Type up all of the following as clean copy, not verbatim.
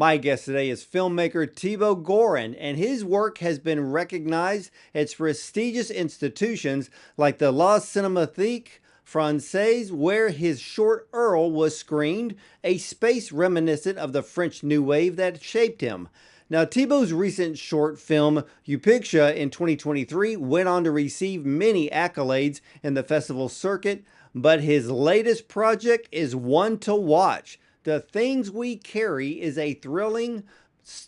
My guest today is filmmaker Thibaud Goarin, and his work has been recognized at prestigious institutions like the La Cinémathèque Française, where his short Earl was screened, a space reminiscent of the French New Wave that shaped him. Now, Thibaud's recent short film, Eupicia, in 2023, went on to receive many accolades in the festival circuit, but his latest project is one to watch. The Things We Carry is a thrilling,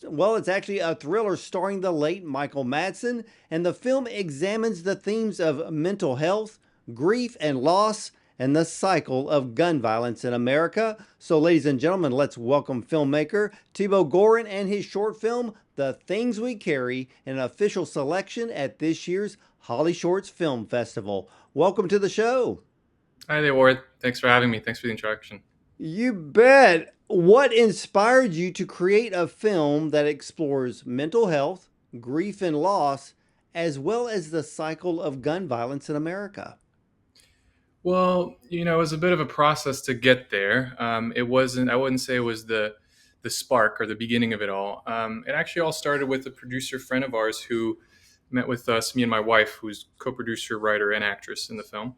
well, it's actually a thriller starring the late Michael Madsen, and the film examines the themes of mental health, grief and loss, and the cycle of gun violence in America. So, ladies and gentlemen, let's welcome filmmaker Thibaud Goarin and his short film, The Things We Carry, an official selection at this year's Holly Shorts Film Festival. Welcome to the show. Hi there, Ward. Thanks for having me. Thanks for the introduction. You bet. What inspired you to create a film that explores mental health, grief, and loss, as well as the cycle of gun violence in America? Well, it was a bit of a process to get there. It wasn't. I wouldn't say it was the spark or the beginning of it all. It actually all started with a producer friend of ours who met with us, me and my wife, who's co-producer, writer, and actress in the film.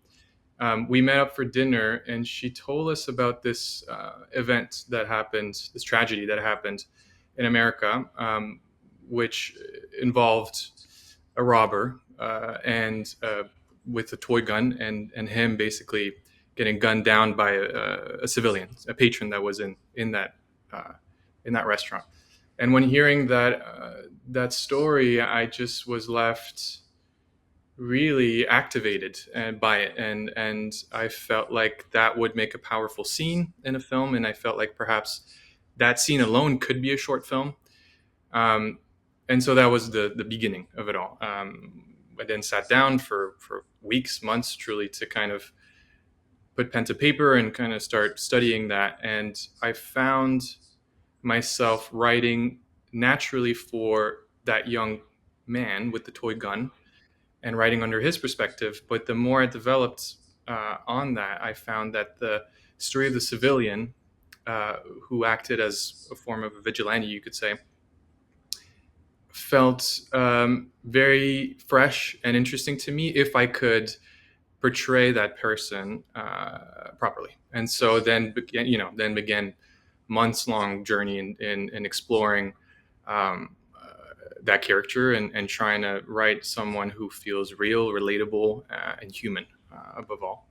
We met up for dinner, and she told us about this event that happened, this tragedy that happened in America, which involved a robber and with a toy gun, and him basically getting gunned down by a civilian, a patron that was uh, in that restaurant. And when hearing that story, I just was left really activated by it, and I felt like that would make a powerful scene in a film, and I felt like perhaps that scene alone could be a short film. Um, and so that was the beginning of it all. I then sat down for weeks, months, truly, to kind of put pen to paper and kind of start studying that. And I found myself writing naturally for that young man with the toy gun and writing under his perspective. But the more I developed on that, I found that the story of the civilian who acted as a form of a vigilante, you could say, felt very fresh and interesting to me if I could portray that person properly. And so then began months long journey in exploring that character and trying to write someone who feels real, relatable, and human above all.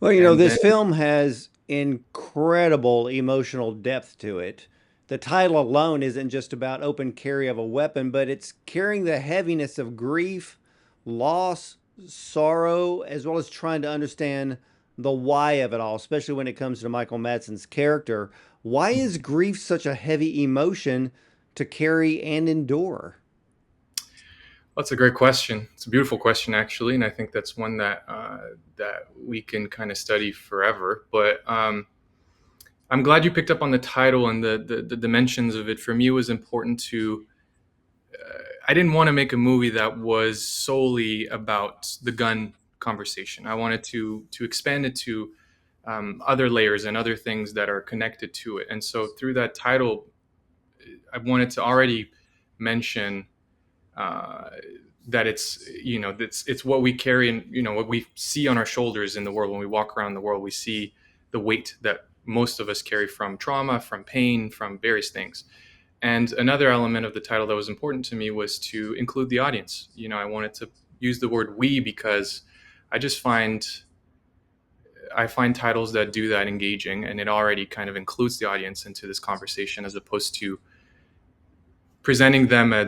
Well, And this then film has incredible emotional depth to it. The title alone isn't just about open carry of a weapon, but it's carrying the heaviness of grief, loss, sorrow, as well as trying to understand the why of it all, especially when it comes to Michael Madsen's character. Why is grief such a heavy emotion to carry and endure? that's a great question. It's a beautiful question, actually, and I think that's one that we can kind of study forever. But I'm glad you picked up on the title and the dimensions of it. For me, it was important to. I didn't want to make a movie that was solely about the gun conversation. I wanted to expand it to other layers and other things that are connected to it. And so through that title, I wanted to already mention uh, that it's what we carry and what we see on our shoulders in the world when we walk around the world. We see the weight that most of us carry from trauma, from pain, from various things. And another element of the title that was important to me was to include the audience. I wanted to use the word we because I just find titles that do that engaging, and it already kind of includes the audience into this conversation as opposed to presenting them a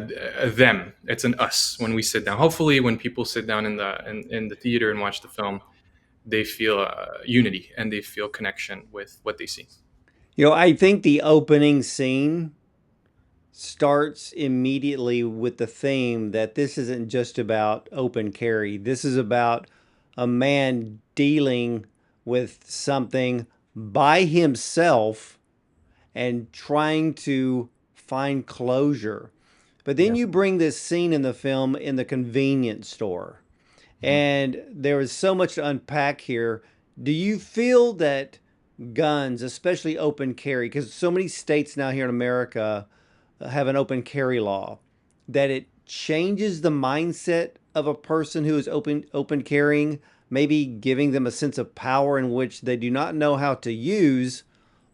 them. It's an us when we sit down. Hopefully, when people sit down in the theater and watch the film, they feel unity and they feel connection with what they see. I think the opening scene starts immediately with the theme that this isn't just about open carry. This is about a man dealing with something by himself and trying to find closure. But then Yeah. you bring this scene in the film in the convenience store. Mhm. And there is so much to unpack here. Do you feel that guns, especially open carry, because so many states now here in America have an open carry law, that it changes the mindset of a person who is open carrying, maybe giving them a sense of power in which they do not know how to use,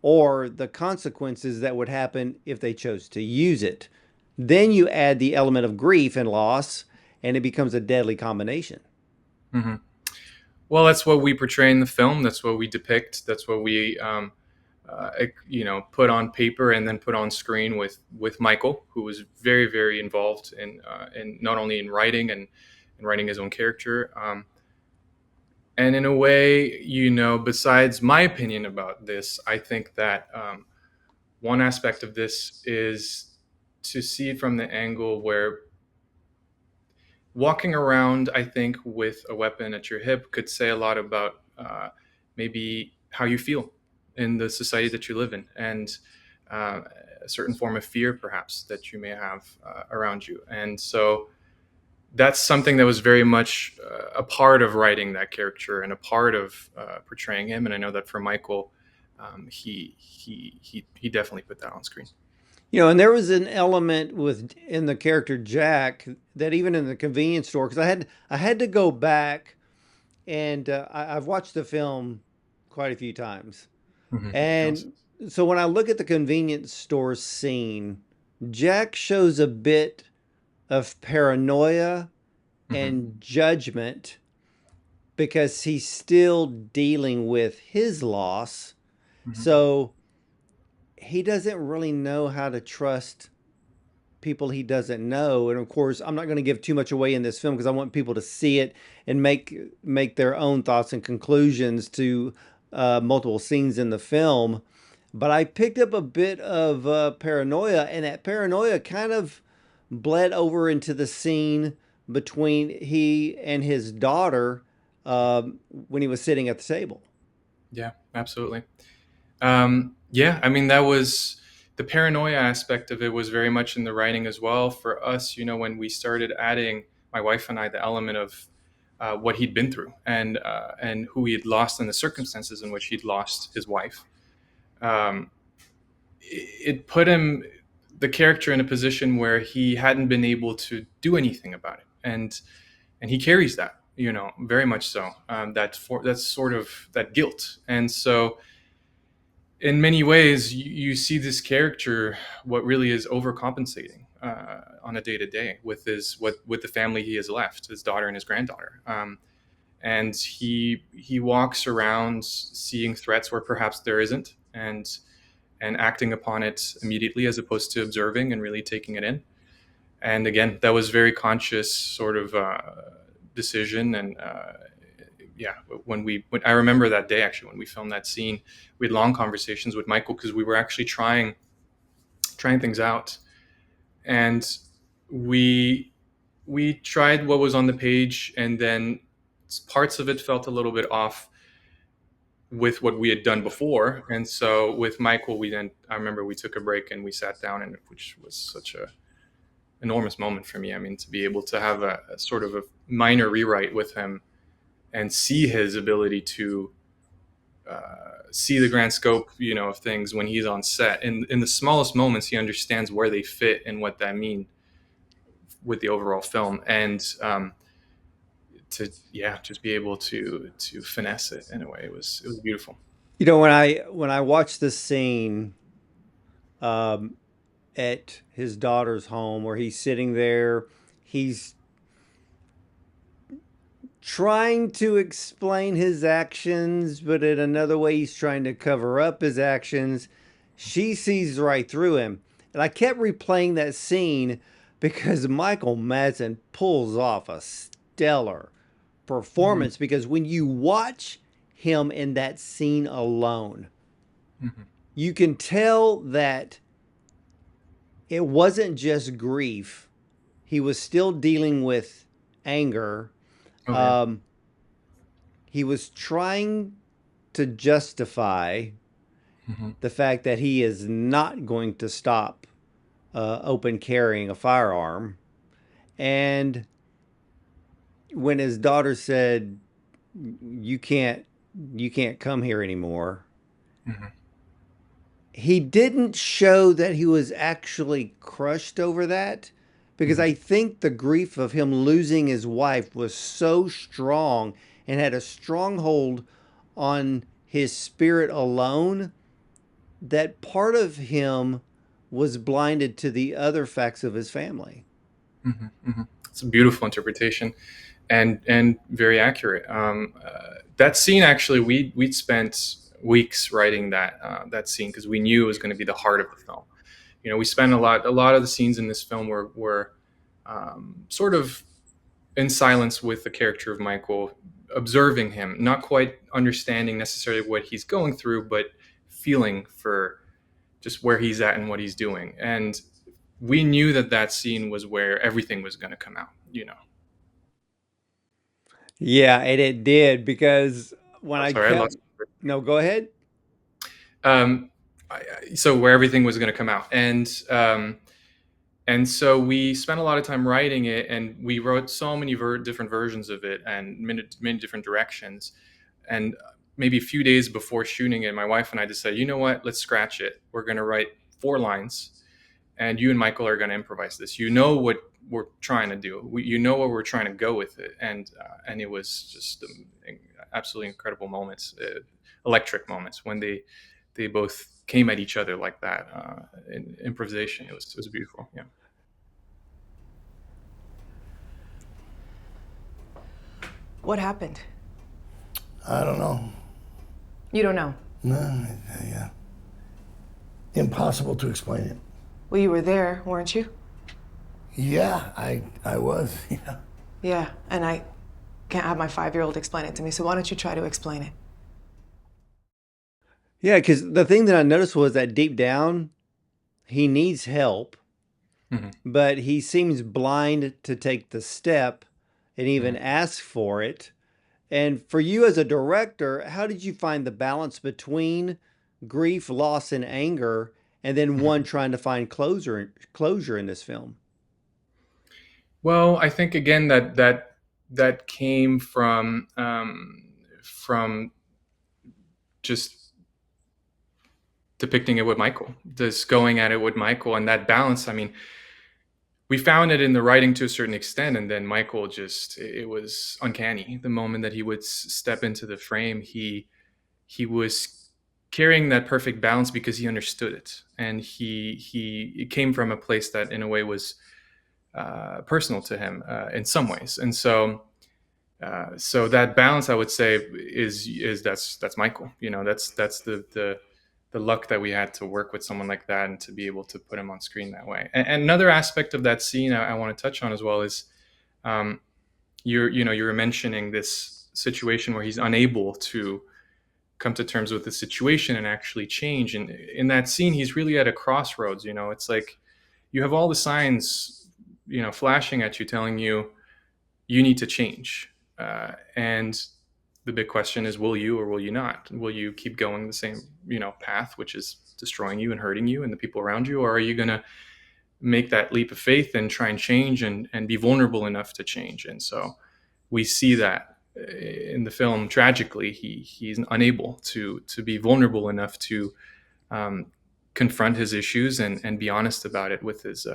or the consequences that would happen if they chose to use it. Then you add the element of grief and loss, and it becomes a deadly combination. Hmm. Well, that's what we portray in the film. That's what we depict. That's what we, put on paper and then put on screen with Michael, who was very, very involved in not only in writing and writing his own character. And in a way, besides my opinion about this, I think that one aspect of this is to see it from the angle where walking around, I think, with a weapon at your hip could say a lot about maybe how you feel in the society that you live in, and a certain form of fear, perhaps, that you may have around you. And so that's something that was very much a part of writing that character and a part of portraying him. And I know that for Michael, he definitely put that on screen. And there was an element with in the character Jack that even in the convenience store, because I had to go back and I've watched the film quite a few times, Hmm. Awesome. and so when I look at the convenience store scene, Jack shows a bit of paranoia Hmm. and judgment because he's still dealing with his loss. Hmm. So he doesn't really know how to trust people he doesn't know. And of course, I'm not going to give too much away in this film because I want people to see it and make their own thoughts and conclusions to multiple scenes in the film. But I picked up a bit of paranoia, and that paranoia kind of bled over into the scene between he and his daughter when he was sitting at the table. Yeah, absolutely. Yeah, I mean, that was the paranoia aspect of it was very much in the writing as well for us. When we started adding, my wife and I, the element of what he'd been through and who he had lost and the circumstances in which he'd lost his wife. Um, it put him, the character, in a position where he hadn't been able to do anything about it, and he carries that, very much so. That's sort of that guilt, and so in many ways, you see this character what really is overcompensating on a day to day with the family he has left, his daughter and his granddaughter, and he walks around seeing threats where perhaps there isn't, and acting upon it immediately as opposed to observing and really taking it in. And again, that was very conscious sort of decision. And yeah, when I remember that day, actually, when we filmed that scene, we had long conversations with Michael because we were actually trying things out, and we we tried what was on the page, and then parts of it felt a little bit off with what we had done before. And so with Michael, I remember we took a break and we sat down, and which was such a enormous moment for me. I mean, to be able to have a sort of a minor rewrite with him and see his ability to see the grand scope, of things when he's on set. In the smallest moments, he understands where they fit and what that mean with the overall film. And to yeah, just be able to finesse it in a way, it was beautiful. When I watched this scene um, at his daughter's home where he's sitting there, he's trying to explain his actions, but in another way, he's trying to cover up his actions. She sees right through him. And I kept replaying that scene because Michael Madsen pulls off a stellar Mm-hmm. performance. Because when you watch him in that scene alone, Mm-hmm. you can tell that it wasn't just grief, he was still dealing with anger. Oh yeah. Um, he was trying to justify Mm-hmm. the fact that he is not going to stop open carrying a firearm. And when his daughter said, "You can't, you can't come here anymore," Hmm. He didn't show that he was actually crushed over that, because Hmm. I think the grief of him losing his wife was so strong and had a stronghold on his spirit alone that part of him was blinded to the other facts of his family. Hmm. Hmm. It's a beautiful interpretation, and very accurate. That scene, actually, we'd spent weeks writing that scene because we knew it was going to be the heart of the film. We spent a lot of the scenes in this film were sort of in silence with the character of Michael, observing him, not quite understanding necessarily what he's going through, but feeling for just where he's at and what he's doing. And we knew that scene was where everything was going to come out. Yeah, and it did, because when Oh, I sorry, I kept, lost. no, go ahead. Um, so where everything was going to come out, and so we spent a lot of time writing it, and we wrote so many different versions of it, and many different directions. And maybe a few days before shooting it, my wife and I decided, you know what, let's scratch it. We're going to write 4 lines, and you and Michael are going to improvise this. You know what we're trying to do. You know where we're trying to go with it, and it was just absolutely incredible moments, electric moments when they both came at each other like that in improvisation. It was beautiful. Yeah. What happened? I don't know. You don't know. No, impossible to explain it. Well, you were there, weren't you? Yeah, I was. Yeah. Yeah, and I can't have my 5-year-old explain it to me, so why don't you try to explain it? Yeah, because the thing that I noticed was that deep down, he needs help, Hmm. but he seems blind to take the step and even Hmm. ask for it. And for you as a director, how did you find the balance between grief, loss, and anger, and then one Hmm. trying to find closure in this film? Well, I think again that came from just depicting it with Michael, just going at it with Michael, and that balance. I mean, we found it in the writing to a certain extent, and then Michael just it was uncanny. The moment that he would step into the frame, he was carrying that perfect balance because he understood it, and he it came from a place that in a way was personal to him in some ways, and so that balance, I would say, is that's Michael. That's the luck that we had to work with someone like that and to be able to put him on screen that way. And another aspect of that scene I want to touch on as well is um, you were mentioning this situation where he's unable to come to terms with the situation and actually change. And in that scene, he's really at a crossroads. It's like you have all the signs flashing at you telling you need to change. And the big question is, will you or will you not? Will you keep going the same, path, which is destroying you and hurting you and the people around you? Or are you going to make that leap of faith and try and change and be vulnerable enough to change? And so we see that in the film. Tragically, he's unable to be vulnerable enough to um, confront his issues and be honest about it with his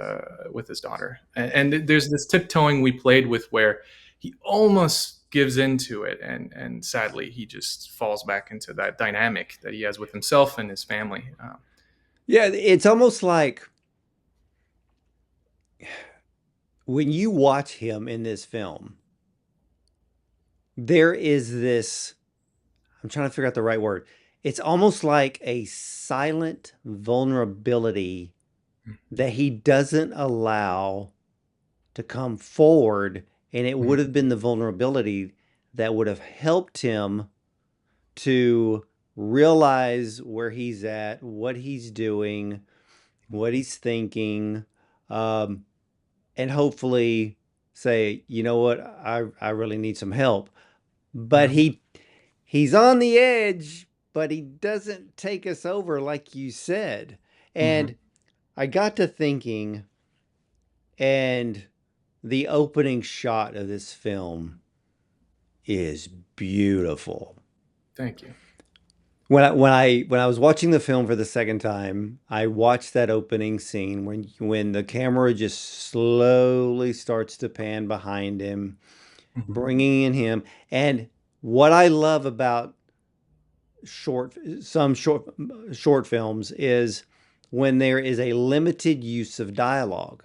daughter. And there's this tiptoeing we played with where he almost gives into it, and sadly he just falls back into that dynamic that he has with himself and his family. Yeah, it's almost like when you watch him in this film, there is this, I'm trying to figure out the right word. It's almost like a silent vulnerability that he doesn't allow to come forward. And it would Mhm. have been the vulnerability that would have helped him to realize where he's at, what he's doing, what he's thinking, um, and hopefully say, you know what, I really need some help. But Yeah. he's on the edge, but he doesn't take us over like you said. Hmm. And I got to thinking, and the opening shot of this film is beautiful. Thank you. when I was watching the film for the second time, I watched that opening scene when the camera just slowly starts to pan behind him, Mhm. bringing in him. And what I love about short some short films is when there is a limited use of dialogue.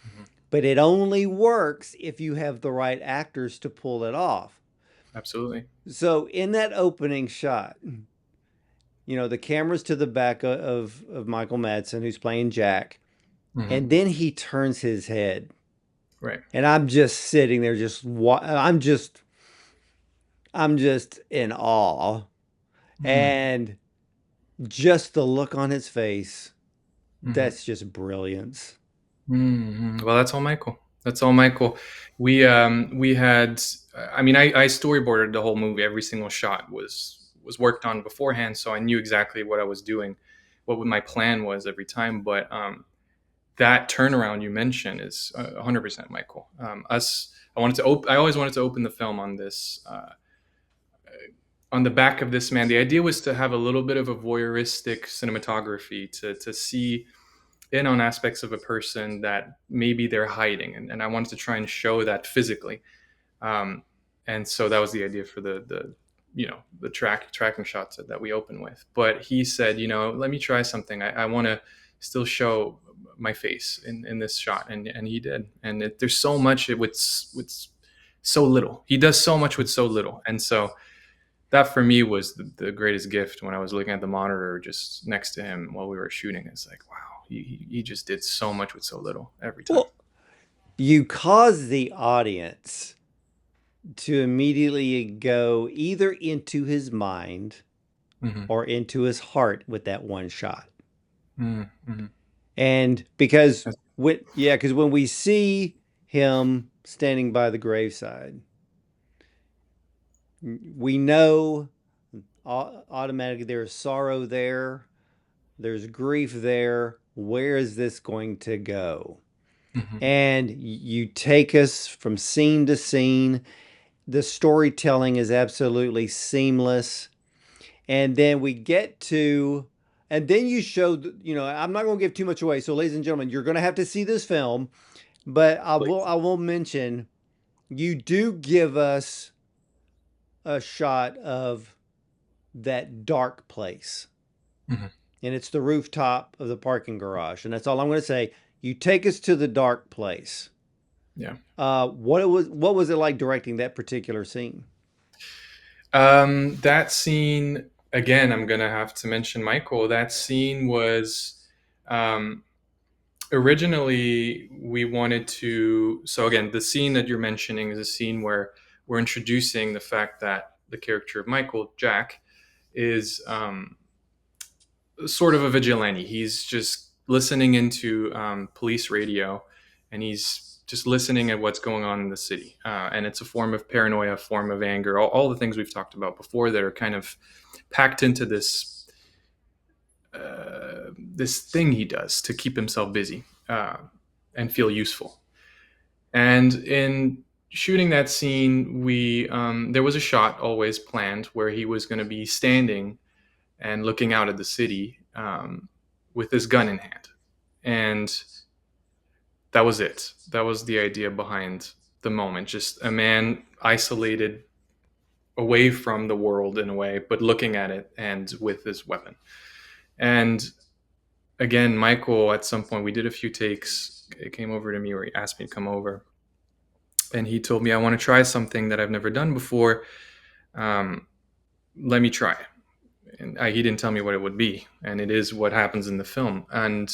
Mhm. But it only works if you have the right actors to pull it off. Absolutely. So in that opening shot, the camera's to the back of Michael Madsen, who's playing Jack, Hmm. and then he turns his head, Right. and I'm just sitting there, I'm just in awe, Mm. and just the look on his face, Hmm. that's just brilliance. Hmm. Well, that's all Michael. That's all Michael. We had. I mean, I storyboarded the whole movie. Every single shot was worked on beforehand, so I knew exactly what I was doing, what my plan was every time. But that turnaround you mentioned is 100% Michael. Us. I wanted to. I always wanted to open the film on this. On the back of this man. The idea was to have a little bit of a voyeuristic cinematography to see in on aspects of a person that maybe they're hiding, and I wanted to try and show that physically. Um, and so that was the idea for the the tracking shots that we open with. But he said, let me try something. I want to still show my face in this shot, and he did. And there's so much with so little. He does so much with so little, and so that for me was the greatest gift when I was looking at the monitor just next to him while we were shooting. It's like, wow, he just did so much with so little every time. Well, you cause the audience to immediately go either into his mind Mm-hmm. or into his heart with that one shot. Mm-hmm. And because when we see him standing by the graveside, we know automatically there's sorrow there, there's grief there. Where is this going to go? Mm-hmm. And you take us from scene to scene. The storytelling is absolutely seamless. And then we get to, and then you show, I'm not going to give too much away. So, ladies and gentlemen, you're going to have to see this film, but I will, Please. I will mention you do give us a shot of that dark place, Mm-hmm. and it's the rooftop of the parking garage. And that's all I'm going to say. You take us to the dark place. Yeah. What was it like directing that particular scene? That scene again. I'm gonna have to mention Michael. That scene was um, originally we wanted to. So again, the scene that you're mentioning is a scene where we're introducing the fact that the character of Michael Jack is sort of a vigilante. He's just listening into police radio, and he's just listening at what's going on in the city. And it's a form of paranoia, a form of anger, all the things we've talked about before that are kind of packed into this thing he does to keep himself busy and feel useful. And in shooting that scene, we there was a shot always planned where he was going to be standing and looking out at the city with his gun in hand. And that was it. That was the idea behind the moment. Just a man isolated away from the world in a way, but looking at it and with his weapon. And again, Michael, at some point, we did a few takes. It came over to me or he asked me to come over. And he told me, I want to try something that I've never done before. Um, let me try. And he didn't tell me what it would be, and it is what happens in the film. And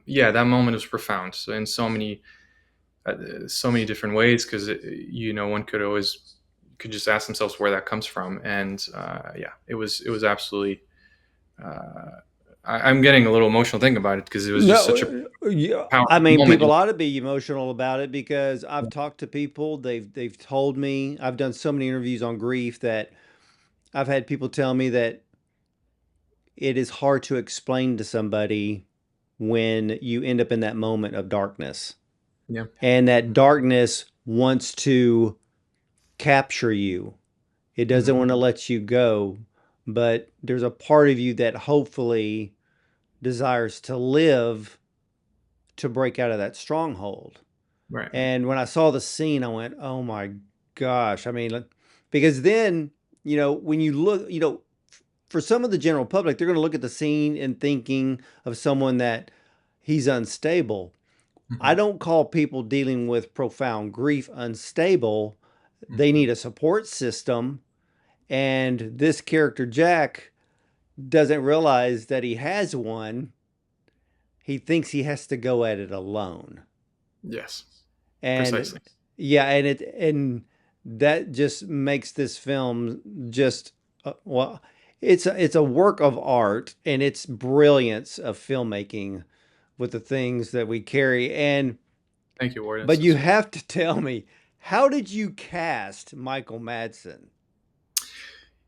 yeah, that moment was profound. So in so many different ways, because one could just ask themselves where that comes from. And yeah, it was absolutely. I'm getting a little emotional thinking about it because it was just such a No, yeah, I powerful mean, moment. people ought to be emotional about it because I've talked to people. They've told me I've done so many interviews on grief that I've had people tell me that it is hard to explain to somebody when you end up in that moment of darkness, Yeah. and that darkness wants to capture you. It doesn't Mm-hmm. want to let you go, but there's a part of you that hopefully desires to live to break out of that stronghold. Right. And when I saw the scene, I went, "Oh my gosh!" I mean, because then when you look, for some of the general public, they're going to look at the scene and thinking of someone that he's unstable. I Hmm. don't call people dealing with profound grief unstable. They Hmm. need a support system. And this character, Jack, doesn't realize that he has one. He thinks he has to go at it alone. Yes, And precisely. yeah, and that just makes this film just well, it's a work of art and it's brilliance of filmmaking with the things that we carry. And Thank you, Ward. That's but so you sweet. have to tell me, how did you cast Michael Madsen?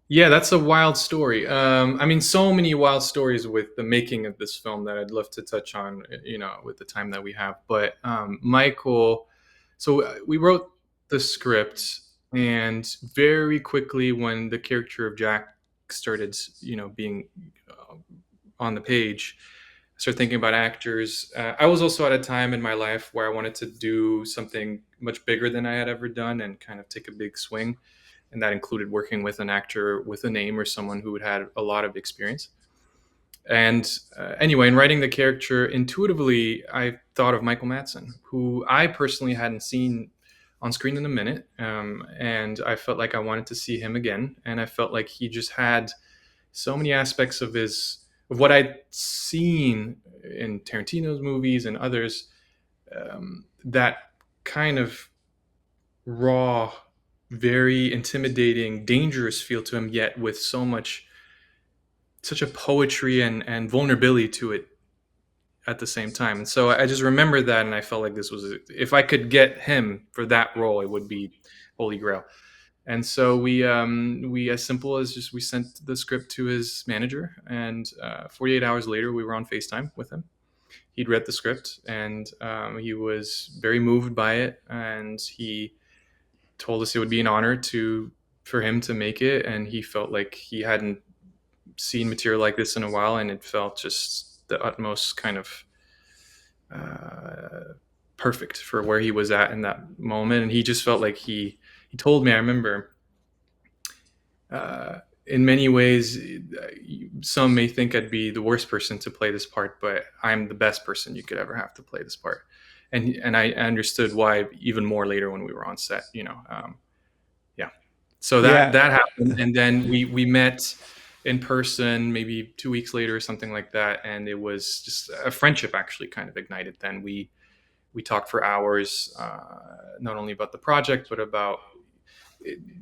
Yeah, that's a wild story. I mean, so many wild stories with the making of this film that I'd love to touch on, with the time that we have. But Michael, so we wrote the script, and very quickly, when the character of Jack started, being uh, on the page, I started thinking about actors. I was also at a time in my life where I wanted to do something much bigger than I had ever done and kind of take a big swing, and that included working with an actor with a name or someone who had a lot of experience. And anyway, in writing the character, intuitively, I thought of Michael Madsen, who I personally hadn't seen on screen in a minute, and I felt like I wanted to see him again. And I felt like he just had so many aspects of what I'd seen in Tarantino's movies and others, that kind of raw, very intimidating, dangerous feel to him, yet with such a poetry and vulnerability to it at the same time. And so I just remember that, and I felt like this was, if I could get him for that role, it would be holy grail. And so we, as simple as just, we sent the script to his manager, and 48 hours later, we were on FaceTime with him. He'd read the script, and he was very moved by it, and he told us it would be an honor to for him to make it, and he felt like he hadn't seen material like this in a while, and it felt just the utmost kind of uh, perfect for where he was at in that moment. And he just felt like he told me, I remember, in many ways, some may think I'd be the worst person to play this part, but I'm the best person you could ever have to play this part. And I understood why even more later when we were on set. Yeah. So that Yeah. that happened, and then we met in person maybe 2 weeks later or something like that, and it was just a friendship actually kind of ignited. Then we talked for hours, not only about the project but about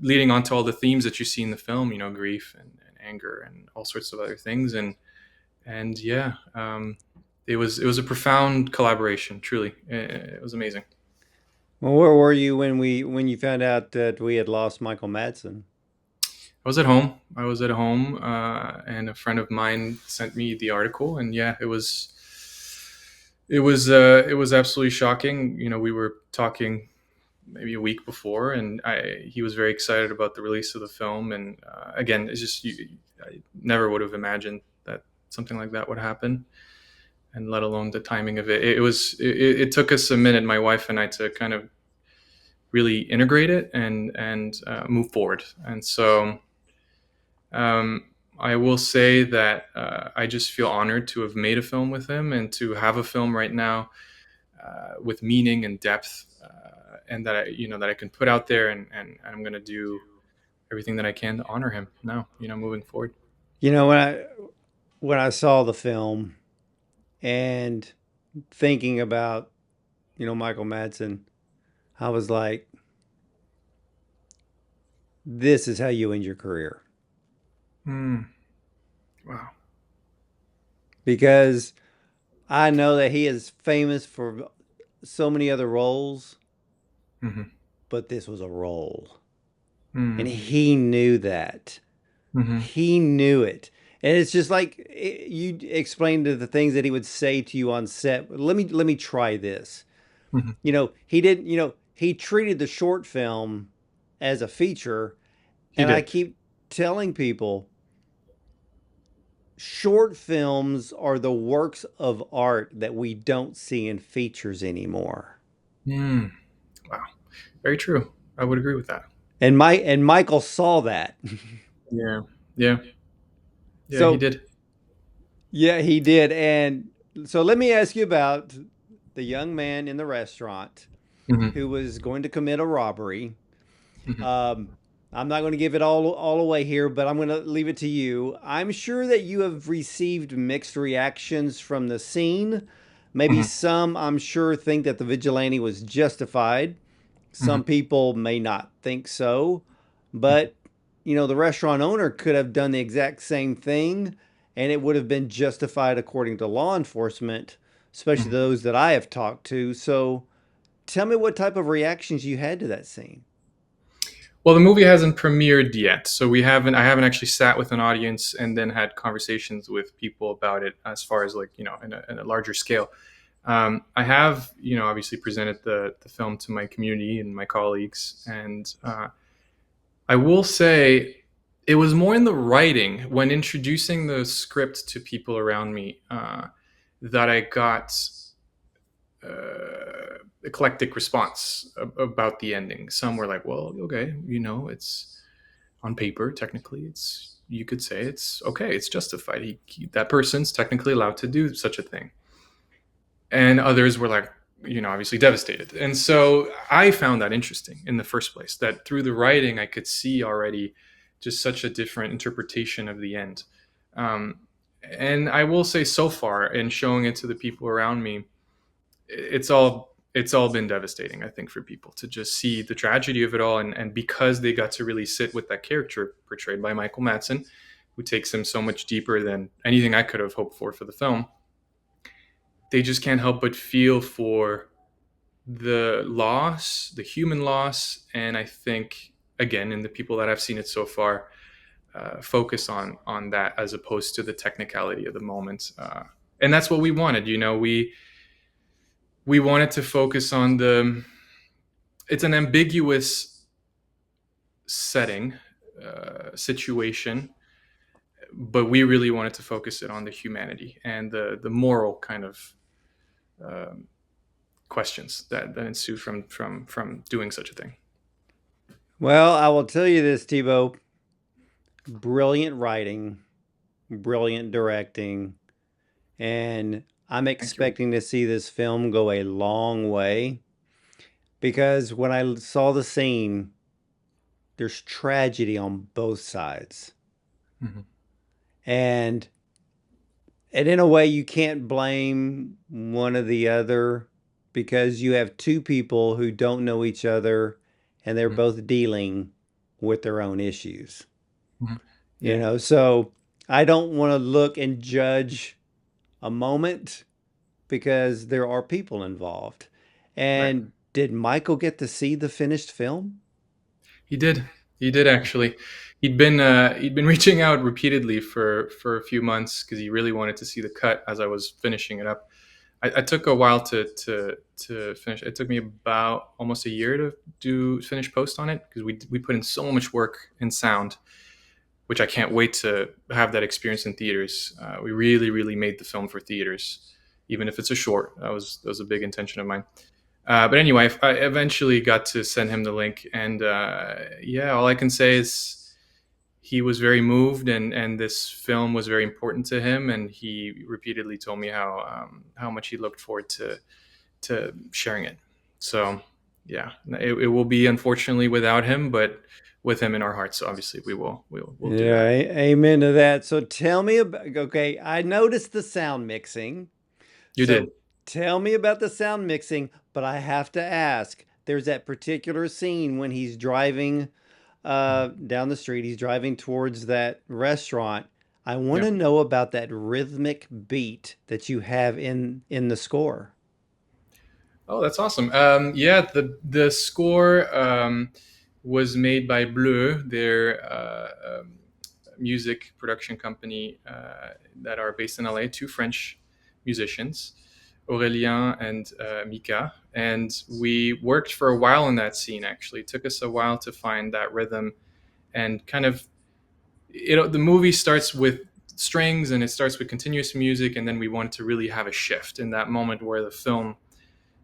leading on to all the themes that you see in the film. Grief and anger and all sorts of other things, and yeah, it was a profound collaboration. Truly, it was amazing. Well, where were you when you found out that we had lost Michael Madsen? I was at home. I was at home, and a friend of mine sent me the article, and yeah, it was absolutely shocking. We were talking maybe a week before, and he was very excited about the release of the film. And again, it's just I never would have imagined that something like that would happen, and let alone the timing of it. It took us a minute, my wife and I, to kind of really integrate it and move forward. And so Um, I will say that I just feel honored to have made a film with him and to have a film right now with meaning and depth, and that I can put out there, and I'm going to do everything that I can to honor him now, moving forward. You know, when I saw the film and thinking about, Michael Madsen, I was like, this is how you end your career. Mm, wow. Because I know that he is famous for so many other roles, Hmm. but this was a role. And Mm. he knew that. Hmm. He knew it. And it's just like you explained the things that he would say to you on set. Let me try this. Hmm. He didn't, he treated the short film as a feature. He And I did. keep telling people, short films are the works of art that we don't see in features anymore. Mm, wow, very true. I would agree with that. And Michael saw that. Yeah, yeah, yeah. He So did. yeah, he did. And so let me ask you about the young man in the restaurant Hmm. who was going to commit a robbery. Hmm. Um, I'm not going to give it all away here, but I'm going to leave it to you. I'm sure that you have received mixed reactions from the scene. Maybe Hmm. some, I'm sure, think that the vigilante was justified. Hmm. Some people may not think so, but the restaurant owner could have done the exact same thing and it would have been justified according to law enforcement, especially Hmm. those that I have talked to. So tell me what type of reactions you had to that scene. Well, the movie hasn't premiered yet, so we haven't. I haven't actually sat with an audience and then had conversations with people about it, as far as like in a larger scale. I have obviously presented the film to my community and my colleagues, and I will say it was more in the writing when introducing the script to people around me that I got eclectic response about the ending. Some were like, "Well, okay, it's on paper. Technically, it's you could say it's okay. It's justified. That person's technically allowed to do such a thing." And others were like, obviously devastated. And so I found that interesting in the first place. That through the writing, I could see already just such a different interpretation of the end. Um, and I will say, so far, in showing it to the people around me, it's all been devastating, I think, for people to just see the tragedy of it all, and because they got to really sit with that character portrayed by Michael Madsen, who takes him so much deeper than anything I could have hoped for the film. They just can't help but feel for the loss, the human loss, and I think, again, in the people that I've seen it so far, focus on that as opposed to the technicality of the moment. And that's what we wanted. We wanted to focus on the. It's an ambiguous setting, situation, but we really wanted to focus it on the humanity and the moral kind of um, questions that ensue from doing such a thing. Well, I will tell you this, Thibaud. Brilliant writing, brilliant directing, and I'm Thank you. expecting to see this film go a long way because when I saw the scene, there's tragedy on both sides. Mm-hmm. And in a way you can't blame one or the other because you have two people who don't know each other and they're both dealing with their own issues. Mm-hmm. Yeah. So I don't want to look and judge a moment because there are people involved. Right. And did Michael get to see the finished film? He did. He did actually. He'd been reaching out repeatedly for a few months because he really wanted to see the cut as I was finishing it up. I took a while to finish. It took me about almost a year to do finish post on it because we put in so much work in sound, which I can't wait to have that experience in theaters. We really, really made the film for theaters, even if it's a short. That was a big intention of mine. But anyway, I eventually got to send him the link, and yeah, all I can say is he was very moved, and this film was very important to him, and he repeatedly told me how much he looked forward to sharing it. So yeah, it will be unfortunately without him, but with him in our hearts, obviously we'll do Yeah, that. amen to that. So tell me about, okay, I noticed the sound mixing. You So did. tell me about the sound mixing, but I have to ask, there's that particular scene when he's driving down the street, he's driving towards that restaurant. I want Yeah. to know about that rhythmic beat that you have in the score. Oh, that's awesome. Yeah, the score was made by Bleu, their music production company that are based in LA. Two French musicians, Aurélien and Mika, and we worked for a while in that scene. Actually, it took us a while to find that rhythm and kind of the movie starts with strings and it starts with continuous music, and then we wanted to really have a shift in that moment where the film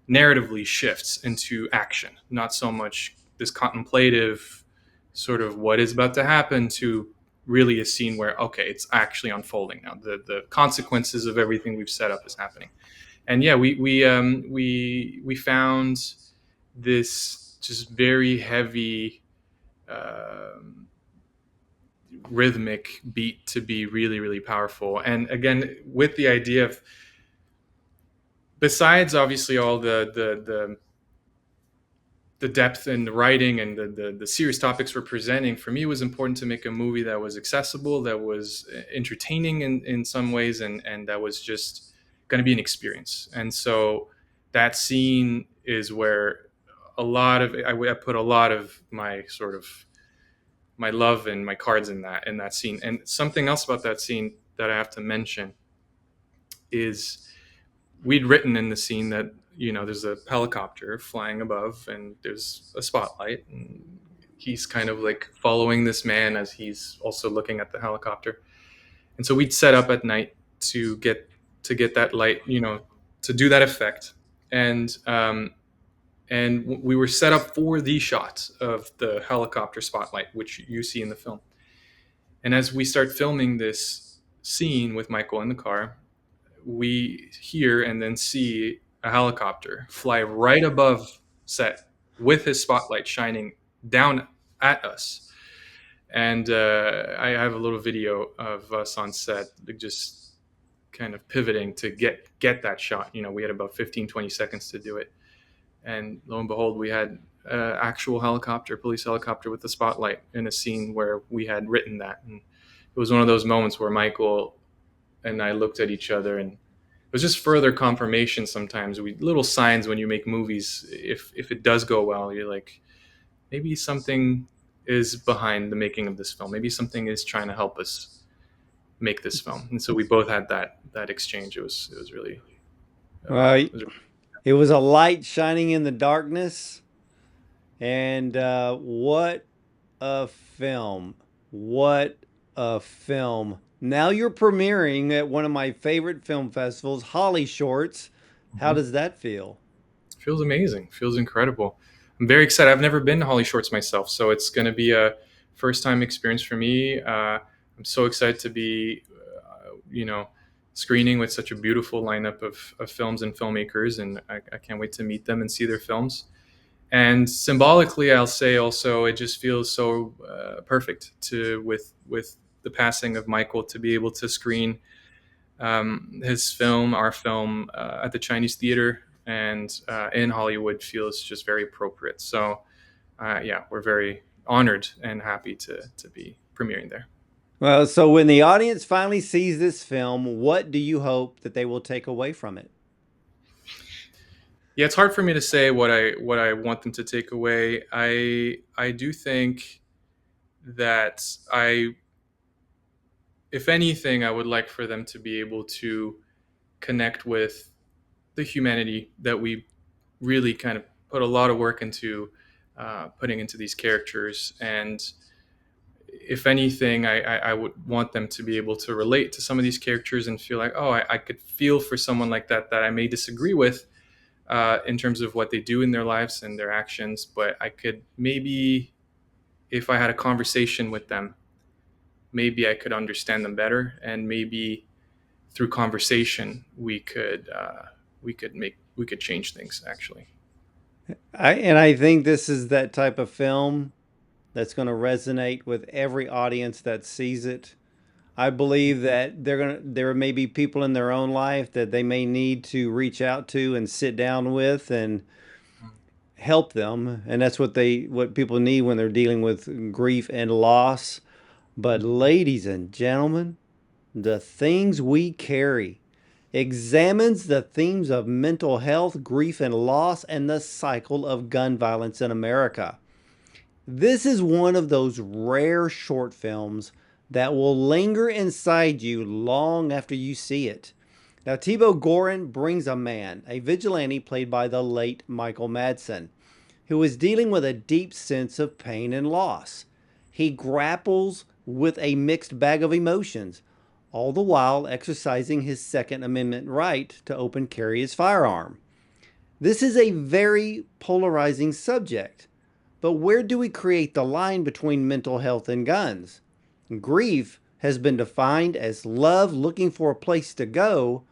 narratively shifts into action, not so much this contemplative sort of what is about to happen to really a scene where, okay, it's actually unfolding now. The consequences of everything we've set up is happening. And yeah, we found this just very heavy rhythmic beat to be really, really powerful. And again, with the idea of, besides obviously all the depth in the writing and the serious topics we're presenting, for me it was important to make a movie that was accessible, that was entertaining in some ways, and that was just going to be an experience. And so that scene is where a lot of I put a lot of my sort of my love and my cards in that scene. And something else about that scene that I have to mention is we'd written in the scene that, you know, there's a helicopter flying above and there's a spotlight, and he's kind of like following this man as he's also looking at the helicopter. And so we'd set up at night to get that light, you know, to do that effect. And we were set up for the shot of the helicopter spotlight, which you see in the film. And as we start filming this scene with Michael in the car, we hear and then see a helicopter fly right above set with his spotlight shining down at us. And I have a little video of us on set, like, just kind of pivoting to get that shot. You know, we had about 15-20 seconds to do it. And lo and behold, we had an actual helicopter, police helicopter with the spotlight in a scene where we had written that. And it was one of those moments where Michael and I looked at each other, and it was just further confirmation. Sometimes little signs when you make movies, if it does go well, you're like, maybe something is behind the making of this film. Maybe something is trying to help us make this film. And so we both had that exchange. It was really Well, it was a light shining in the darkness. And what a film. What a film. Now you're premiering at one of my favorite film festivals, Holly Shorts. How does that feel? feels amazing. Feels incredible. I'm very excited. I've never been to Holly Shorts myself, so it's going to be a first time experience for me. I'm so excited to be, screening with such a beautiful lineup of films and filmmakers, and I can't wait to meet them and see their films. And symbolically, I'll say also, it just feels so perfect to with the passing of Michael, to be able to screen his film, our film, at the Chinese Theater and in Hollywood feels just very appropriate. So, yeah, we're very honored and happy to be premiering there. Well, so when the audience finally sees this film, what do you hope that they will take away from it? Yeah, it's hard for me to say what I want them to take away. I do think that if anything, I would like for them to be able to connect with the humanity that we really kind of put a lot of work into putting into these characters. And if anything, I would want them to be able to relate to some of these characters and feel like, oh, I could feel for someone like that I may disagree with in terms of what they do in their lives and their actions. But I could maybe, if I had a conversation with them, maybe I could understand them better, and maybe through conversation we could change things, actually. I think this is that type of film that's going to resonate with every audience that sees it. I believe that there may be people in their own life that they may need to reach out to and sit down with and help them, and that's what people need when they're dealing with grief and loss. But ladies and gentlemen, the things we carry examines the themes of mental health, grief and loss, and the cycle of gun violence in America. This is one of those rare short films that will linger inside you long after you see it. Now, Thibaud Goarin brings a man, a vigilante played by the late Michael Madsen, who is dealing with a deep sense of pain and loss. He grapples with a mixed bag of emotions, all the while exercising his Second Amendment right to open carry his firearm. This is a very polarizing subject, but where do we create the line between mental health and guns? Grief has been defined as love looking for a place to go,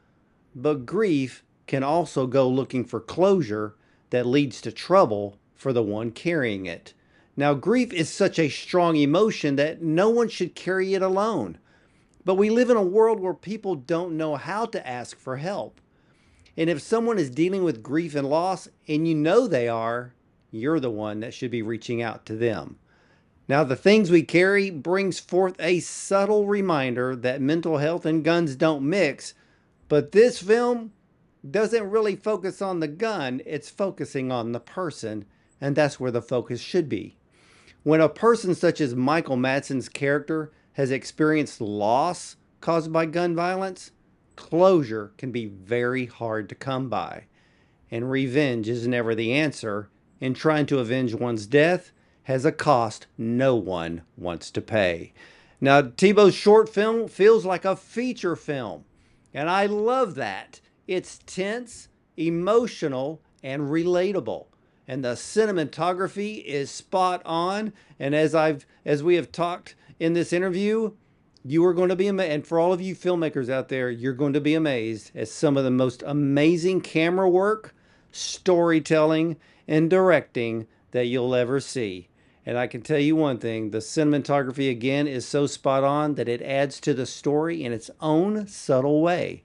but grief can also go looking for closure that leads to trouble for the one carrying it. Now, grief is such a strong emotion that no one should carry it alone. But we live in a world where people don't know how to ask for help. And if someone is dealing with grief and loss, and you know they are, you're the one that should be reaching out to them. Now, The Things We Carry brings forth a subtle reminder that mental health and guns don't mix, but this film doesn't really focus on the gun, it's focusing on the person, and that's where the focus should be. When a person such as Michael Madsen's character has experienced loss caused by gun violence, closure can be very hard to come by. And revenge is never the answer, and trying to avenge one's death has a cost no one wants to pay. Now, Thibaud's short film feels like a feature film, and I love that. It's tense, emotional, and relatable. And the cinematography is spot on. And as we have talked in this interview, you are going to be amazed. And for all of you filmmakers out there, you're going to be amazed at some of the most amazing camera work, storytelling, and directing that you'll ever see. And I can tell you one thing, the cinematography again is so spot on that it adds to the story in its own subtle way.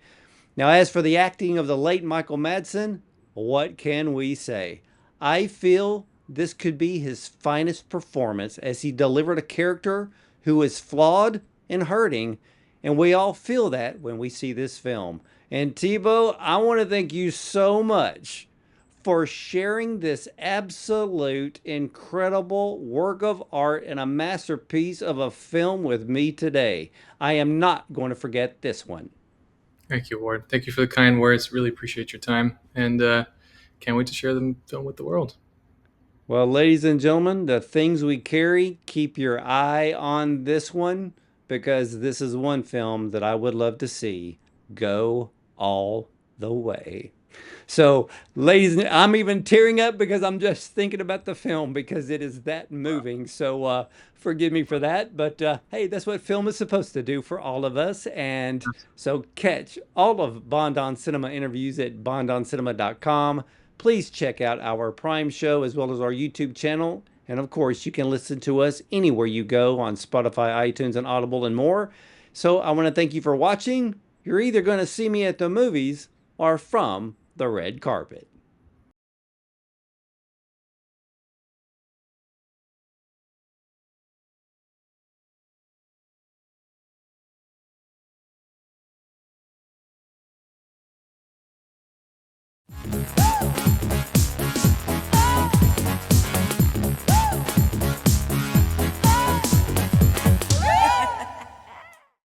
Now, as for the acting of the late Michael Madsen, what can we say? I feel this could be his finest performance as he delivered a character who is flawed and hurting, and we all feel that when we see this film. And Thibaud, I want to thank you so much for sharing this absolute incredible work of art and a masterpiece of a film with me today. I am not going to forget this one. Thank you, Ward. Thank you for the kind words. Really appreciate your time, and can't wait to share the film with the world. Well, ladies and gentlemen, The Things We Carry, keep your eye on this one because this is one film that I would love to see go all the way. So, ladies, I'm even tearing up because I'm just thinking about the film because it is that moving. So, forgive me for that. But hey, that's what film is supposed to do for all of us. And so, catch all of Bond on Cinema interviews at bondoncinema.com. Please check out our Prime show as well as our YouTube channel. And of course, you can listen to us anywhere you go on Spotify, iTunes, and Audible, and more. So, I want to thank you for watching. You're either going to see me at the movies or from the red carpet. Woo!